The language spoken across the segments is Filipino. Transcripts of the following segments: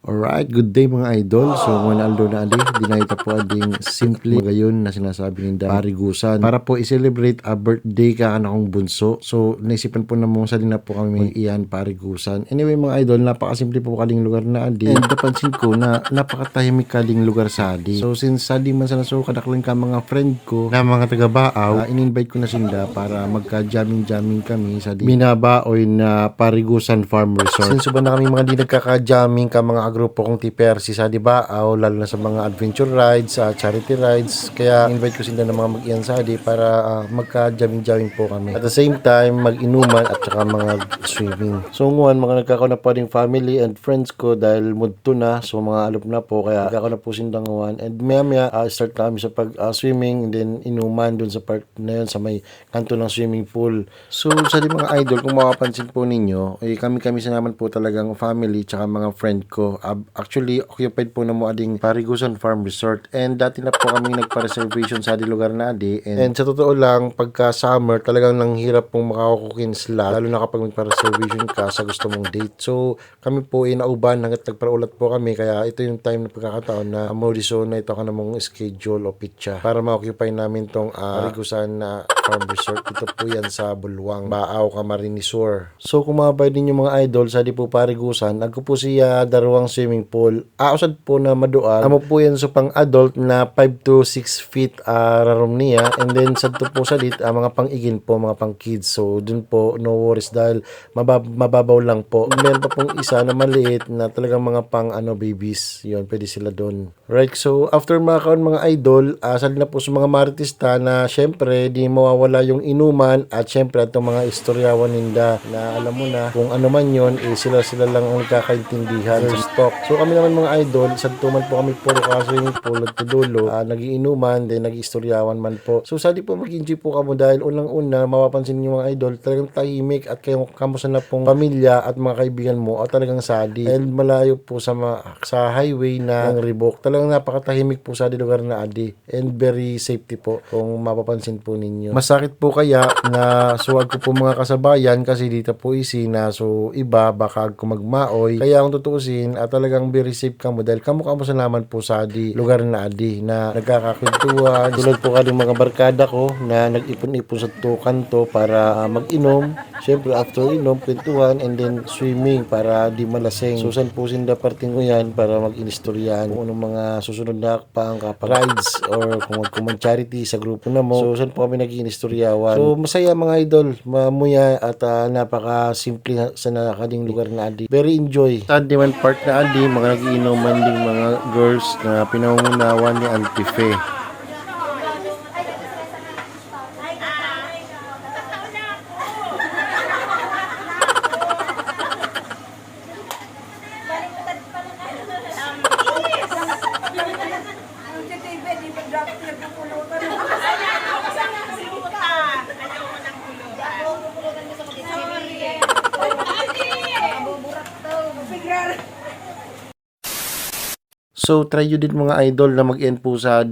Alright, good day mga idol. So, mga Aldo na adi, dinayta po ading simple magayon na sinasabi ni Parigusan para po i-celebrate a birthday ka kanakong bunso. So, naisipan po na mong sa na po kami iyan Parigusan. Anyway mga idol, napakasimple po kaling lugar na adi. And napansin ko na napakatahimik kaling lugar sa adi. So, since adi man sana so kadaklan ka mga friend ko na mga taga-Baaw, in-invite ko na sila para magka-jamming-jamming kami sa binabaoy na Parigusan Farm Resort. Since ba na kami mga di nagkaka-jamming ka mga grupo kong TPRC sa Dibaaw, lalo na sa mga adventure rides, charity rides. Kaya invite ko sila ng mga mag-iyan sa Adi para magka-jamming-jamming po kami. At the same time, mag-inuman at saka mga swimming. So ngayon, mga nagkakauna pa rin family and friends ko dahil mudto na. So mga alop na po, kaya nagkakauna po silang ngawan. And maya start kami sa pag-swimming and then inuman dun sa part na yun sa may kanto ng swimming pool. So sa di mga idol, kung makapansin po ninyo, kami sinaman po talagang family tsaka mga friend ko. Actually, occupied po na mo ading Parigusan Farm Resort. And dati na po kami nagpa-reservation sa ading lugar na adi. And sa totoo lang, pagka summer, talagang nang hirap pong makakukin slot. Lalo na kapag magpa-reservation ka sa gusto mong date. So, kami po inauban hanggat nagparaulat po kami. Kaya ito yung time na pagkakataon na Modiso na ito ka namang schedule o pitcha para ma-occupy namin tong Parigusan na Farm Resort. Ito po yan sa Bulwang, Baaw, Camarines Sur. So, kung mabay din yung mga idol sa di po Parigusan, agko po siya darawang swimming pool. Usad po na madual. Amo po yan so pang adult na 5 to 6 feet rarom niya. And then sad to po sa dit, mga pang-igin po, mga pang-kids. So dun po, no worries dahil mababaw lang po. Meron pa pong isa na maliit na talagang mga pang babies. Yun, pwede sila dun. Right, so after makaon mga idol, sad na po sa mga maritista na syempre di mawawala yung inuman at syempre itong mga istoryawan ninda na alam mo na kung ano man yun, sila lang ang nagkakaintindihan sa stock. So kami naman mga idol, sadtuman po kami puro swimming pool at tudulo, nagiinuman, then nagistoryawan man po. So sadi po mag-enjoy po kamo dahil unang-una mapapansin niyo mga idol, talagang tahimik at kayo kamusta na pong pamilya at mga kaibigan mo at talagang sadi. Dahil malayo po sa highway na ng Ribok, talagang napakatahimik po sa lugar na adi and very safety po kung mapapansin po ninyo. Masakit po kaya na suwag ko po mga kasabayan kasi dito po na so iba baka kung magmaoy. Kaya kung tutuusin at talagang very safe ka mo dahil kamukha mo sa naman po sa adi lugar na adi na nagkakakwentuhan. Tulad po ka ng mga barkada ko na nag-ipon-ipon sa kanto para mag-inom. Siyempre after inom, kwentuhan and then swimming para di malaseng. Susan po sinda parting ko yan para mag-inistoryahan kung anong mga susunod na pang rides or kung magkuman charity sa grupo na mo. Susan po kami nag-inistoryawan. So masaya mga idol, mamuya at napaka-simple sa nakading lugar na adi. Very enjoy. Sa man part na adi, mga nagiinuman ding mga girls na pinangungunawan ni Auntie Fe. So, try nyo din mga idol na mag-end po sa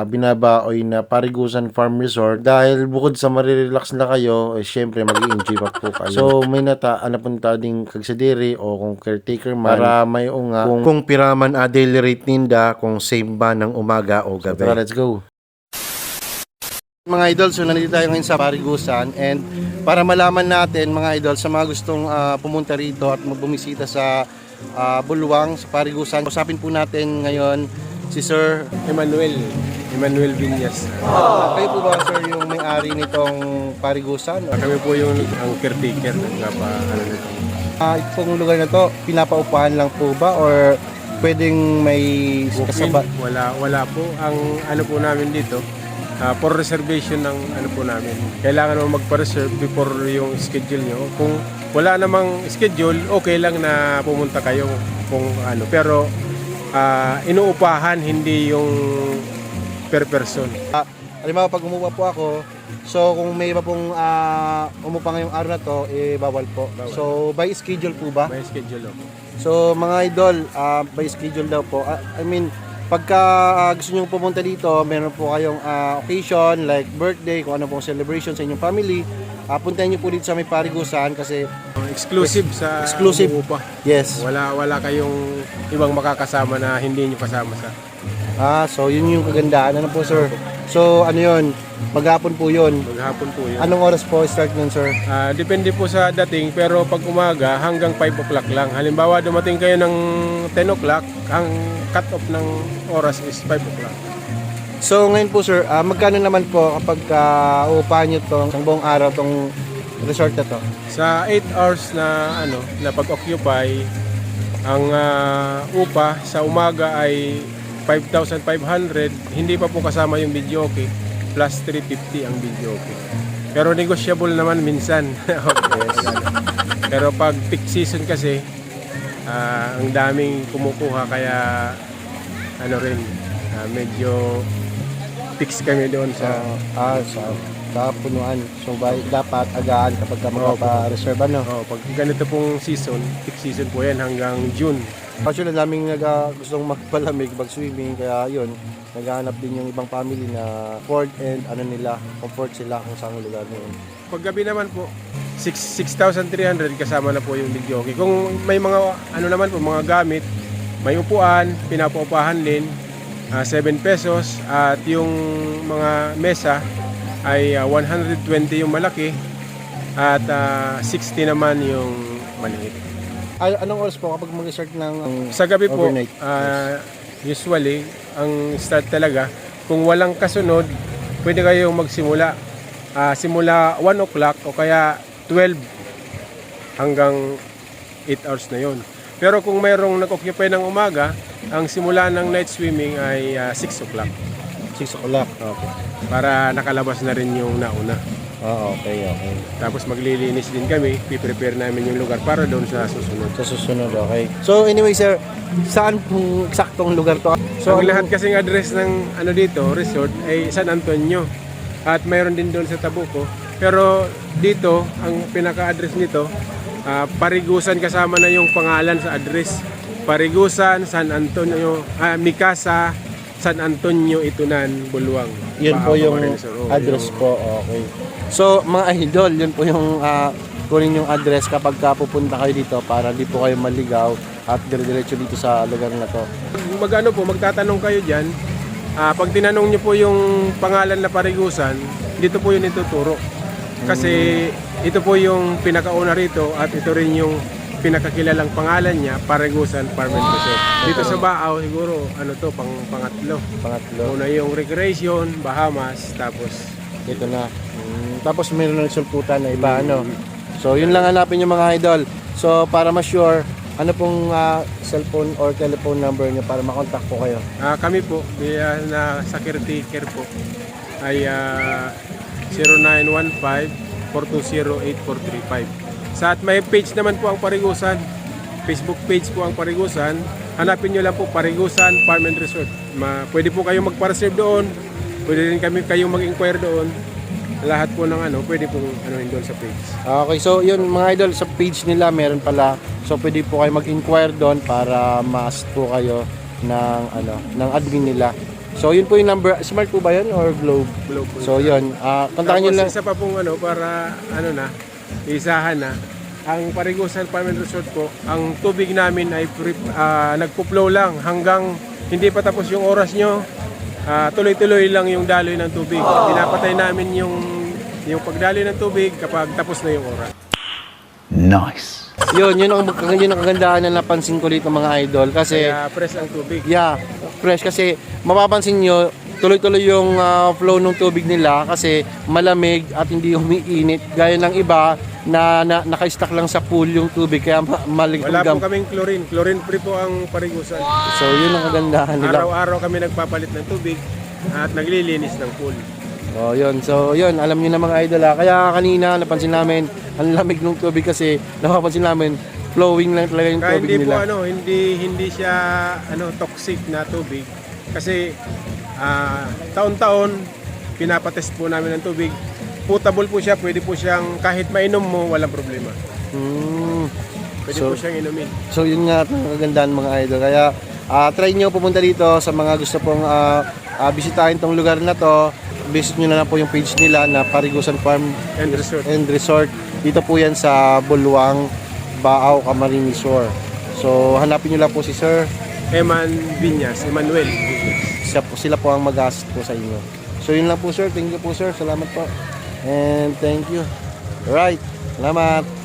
binabaoy na Parigusan Farm Resort dahil bukod sa marirelax na kayo, syempre mag-i-enjoy pa po kayo. So, may napunta ding kagsadiri o kung caretaker man para may nga kung piraman daily rate ninda kung same ba ng umaga o gabi. So, tara, let's go! Mga idol, so nandito tayo ngayon sa Parigusan and para malaman natin mga idol sa mga gustong pumunta rito at magbumisita sa Bulwang sa Parigusan. Usapin po natin ngayon si Sir Emmanuel Viñas. Kayo po ba sir yung may-ari nitong Parigusan? Kami po yung ang caretaker nito. Ito pong lugar na to, pinapaupahan lang po ba or pwedeng may kasaba? Wala po. Ang ano po namin dito, for reservation ng ano po namin. Kailangan mo magpa-reserve before yung schedule nyo. Kung wala namang schedule, okay lang na pumunta kayo kung ano. Pero inuupahan, hindi yung per person. Halimbawa pag umupa po ako, so kung may iba pong umupa ngayong araw na to, bawal po. Bawal. So by schedule po ba? May schedule. So mga idol, by schedule daw po. I mean, pagka gusto nyo pumunta dito, meron po kayong occasion like birthday, kung ano pong celebration sa inyong family, puntahan niyo po dito sa may Parigusan kasi Exclusive sa Exclusive. umuupa. yes. Wala kayong ibang makakasama na hindi nyo kasama sa. So yun yung kagandaan. Ano po, sir? So, ano yun? Maghapon po yun. Maghapon po yun. Anong oras po start nun, sir? Depende po sa dating, pero pag umaga hanggang 5 o'clock lang. Halimbawa, dumating kayo ng 10 o'clock, ang cut-off ng oras is 5 o'clock. So, ngayon po, sir, magkano naman po kapag uupahan nyo itong isang buong araw itong resort na to? Sa 8 hours na pag-occupy, ang upa sa umaga ay 5,500, hindi pa po kasama yung video okay, plus 350 ang video okay. Pero negotiable naman minsan. Okay. Pero pag peak season kasi, ang daming kumukuha kaya medyo fix kami doon sa sa punuan. So, dapat agaan kapag ka magpapa-reserve, ano? pag ganito pong season, peak season po yan hanggang June. Actually, daming gustong magpalamig, mag-swimming, kaya yun, naghahanap din yung ibang family na comfort and comfort sila kung saan lugar na yun. Paggabi naman po, 6,300 kasama na po yung video okay. Kung may mga naman po, mga gamit, may upuan, pinapaupahan din, 7 pesos, at yung mga mesa ay 120 yung malaki at 60 naman yung maliit. Anong oras po kapag mag-start ng Sa gabi po, overnight? usually, ang start talaga, kung walang kasunod, pwede kayong magsimula. Simula 1 o'clock o kaya 12 hanggang 8 hours na yon. Pero kung mayroong nag-occupy ng umaga, ang simula ng night swimming ay 6 o'clock. 6 o'clock. Okay. Para nakalabas na rin yung nauna. Okay. Tapos maglilinis din kami, piprepare namin yung lugar para doon sa susunod. Sa susunod, okay. So, anyway, sir, saan pong eksaktong lugar to? So, ang lahat kasing address ng dito, resort, ay San Antonio. At mayroon din doon sa Tabuco. Pero dito, ang pinaka-address nito, Parigusan kasama na yung pangalan sa address. Parigusan, San Antonio, Mikasa, San Antonio, Itunan, Buluang. Yun po yung address po, okay. So, mga idol, yun po yung kunin yung address kapag pupunta kayo dito para di po kayo maligaw at dire-diretso dito sa lugar na to. Magtatanong kayo dyan, pag tinanong nyo po yung pangalan na Parigusan, dito po yun ituturo. Kasi ito po yung pinakauna rito at ito rin yung pinakakilalang pangalan niya, Parigusan Farm and Resort. Dito sa Baaw, siguro, pangatlo. Una yung Recreation, Bahamas, tapos Ito na. Tapos mayroon ng sulputan na iba, ano. So, yun lang hanapin yung mga idol. So, para ma-sure, ano pong cellphone or telephone number niyo para makontak po kayo? kami po, na security care po, ay 0915-420-8435. Sa at may page naman po ang Parigusan. Facebook page po ang Parigusan. Hanapin nyo lang po Parigusan Farm and Resort. Pwede po kayong magpa-reserve doon. Pwede rin kayong mag-inquire doon. Lahat po ng pwede po doon sa page. Okay, so yun mga idol, sa page nila meron pala. So pwede po kayo mag-inquire doon para ma-ask po kayo ng admin nila. So yun po yung number. Smart po ba yun or Globe? Globe po. So yun, kontakin nyo lang. Isa pa pong para isahan na. Ang Parigusan Farm and Resort po, ang tubig namin ay nagpo-flow lang hanggang hindi pa tapos yung oras nyo. Tuloy-tuloy lang yung daloy ng tubig. Pinapatay namin yung pagdaloy ng tubig kapag tapos na yung oras. Nice. Yun ang kagandahan na napansin ko dito mga idol kasi Kaya fresh ang tubig. yeah, fresh kasi mapapansin nyo tuloy-tuloy yung flow ng tubig nila kasi malamig at hindi umiinit gaya ng iba na naka-stack lang sa pool yung tubig kaya Wala po kaming chlorine. Chlorine free po ang Parigusan. So yun ang kagandahan nila. Araw-araw kami nagpapalit ng tubig at naglilinis ng pool. So yun, alam niyo na mga idol Kaya kanina napansin namin ang lamig ng tubig kasi napapansin namin flowing lang talaga yung Kaya tubig hindi nila. po hindi siya toxic na tubig kasi taon-taon pinapatest po namin ng tubig. Potable po siya, pwede po siyang kahit mainom mo, walang problema. Pwede po siyang inumin. So yun nga ang kagandahan mga idol. Kaya try nyo pumunta dito sa mga gusto pong bisitahin tong lugar na to. visit nyo na lang po yung page nila na Parigusan Farm And resort. and Resort. Dito po yan sa Bulwang, Baaw, Camarines Sur. So hanapin nyo lang po si Sir. Emmanuel. Sila po ang mag-assist po sa inyo. So yun lang po sir. Thank you po sir. Salamat po. And thank you. Alright. Salamat.